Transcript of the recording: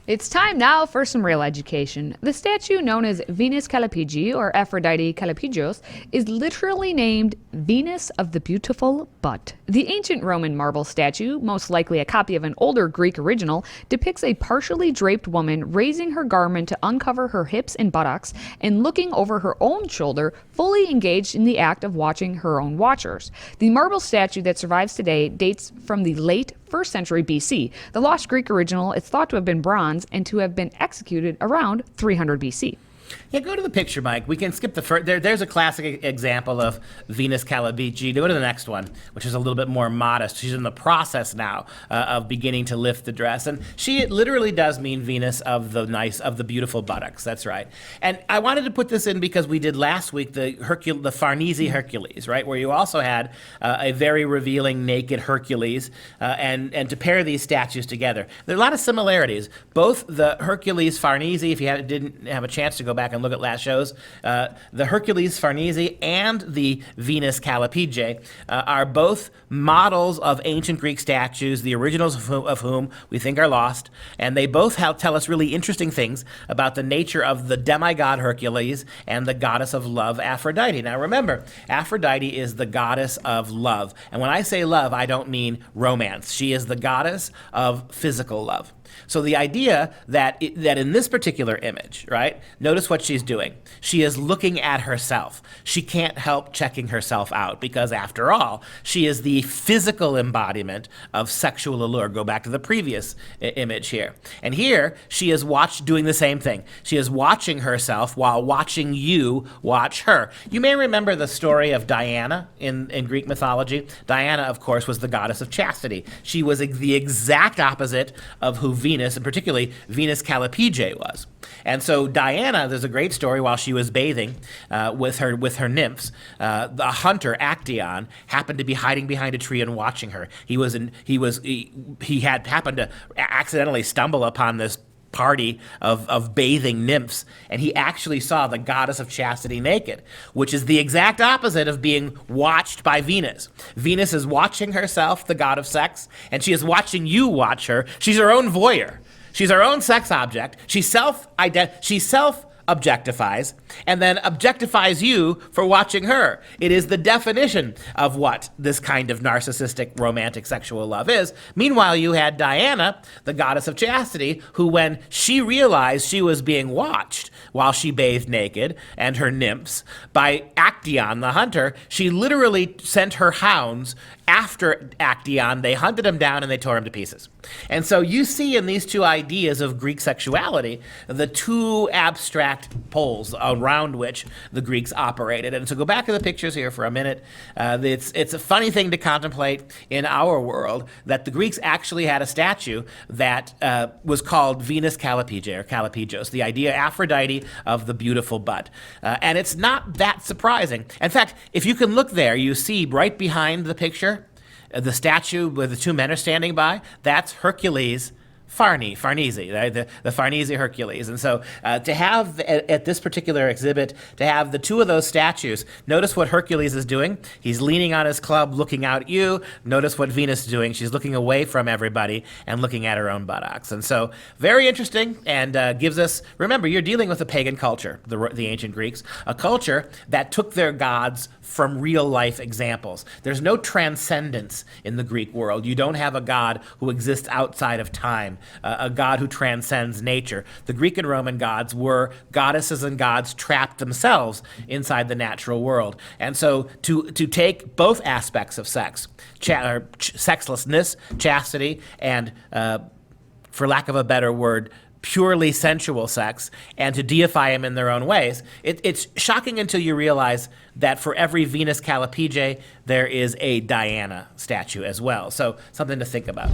It's time now for some real education. The statue known as Venus Callipyge, or Aphrodite Callipygios, is literally named Venus of the Beautiful Butt. The ancient Roman marble statue, most likely a copy of an older Greek original, depicts a partially draped woman raising her garment to uncover her hips and buttocks and looking over her own shoulder, fully engaged in the act of watching her own watchers. The marble statue that survives today dates from the late 1st century BC. The lost Greek original is thought to have been bronze and to have been executed around 300 BC. Yeah, go to the picture, Mike. We can skip the first. There's a classic example of Venus Callipyge. Go to the next one, which is a little bit more modest. She's in the process now of beginning to lift the dress, and she literally does mean Venus of the beautiful buttocks. That's right. And I wanted to put this in because we did last week the Farnese Hercules, right, where you also had a very revealing naked Hercules, and to pair these statues together, there are a lot of similarities. Both the Hercules Farnese, if you didn't have a chance to go back and look at last shows, the Hercules Farnese and the Venus Callipyge are both models of ancient Greek statues, the originals of whom we think are lost, and they both tell us really interesting things about the nature of the demigod Hercules and the goddess of love, Aphrodite. Now remember, Aphrodite is the goddess of love, and when I say love, I don't mean romance. She is the goddess of physical love. So the idea that in this particular image, right, notice what she's doing. She is looking at herself. She can't help checking herself out because, after all, she is the physical embodiment of sexual allure. Go back to the previous image here. And here, she is doing the same thing. She is watching herself while watching you watch her. You may remember the story of Diana in Greek mythology. Diana, of course, was the goddess of chastity. She was the exact opposite of who Venus, and particularly Venus Callipyge, was. And so Diana, there's a great story while she was bathing with her nymphs. The hunter Actaeon happened to be hiding behind a tree and watching her. He had happened to accidentally stumble upon this party of bathing nymphs, and he actually saw the goddess of chastity naked, which is the exact opposite of being watched by Venus. Venus is watching herself, the god of sex, and she is watching you watch her. She's her own voyeur. She's her own sex object. She self-objectifies and then objectifies you for watching her. It is the definition of what this kind of narcissistic romantic sexual love is. Meanwhile, you had Diana, the goddess of chastity, who, when she realized she was being watched while she bathed naked, and her nymphs, by Actaeon, the hunter, she literally sent her hounds after Actaeon. They hunted him down and they tore him to pieces. And so you see in these two ideas of Greek sexuality the two abstract poles around which the Greeks operated. And so go back to the pictures here for a minute. It's a funny thing to contemplate in our world that the Greeks actually had a statue that was called Venus Callipyge, or Callipygios, the idea Aphrodite of the beautiful butt. And it's not that surprising. In fact, if you can look there, you see right behind the picture, the statue where the two men are standing by, that's Hercules Farnese, the Farnese Hercules. And so to have, at this particular exhibit, to have the two of those statues, notice what Hercules is doing. He's leaning on his club, looking out at you. Notice what Venus is doing. She's looking away from everybody and looking at her own buttocks. And so very interesting, and gives us, remember, you're dealing with a pagan culture, the ancient Greeks, a culture that took their gods from real life examples. There's no transcendence in the Greek world. You don't have a god who exists outside of time, a god who transcends nature. The Greek and Roman gods were goddesses and gods trapped themselves inside the natural world. And so to take both aspects of sex, sexlessness, chastity, and for lack of a better word, purely sensual sex, and to deify them in their own ways, it's shocking until you realize that for every Venus Callipyge, there is a Diana statue as well. So something to think about.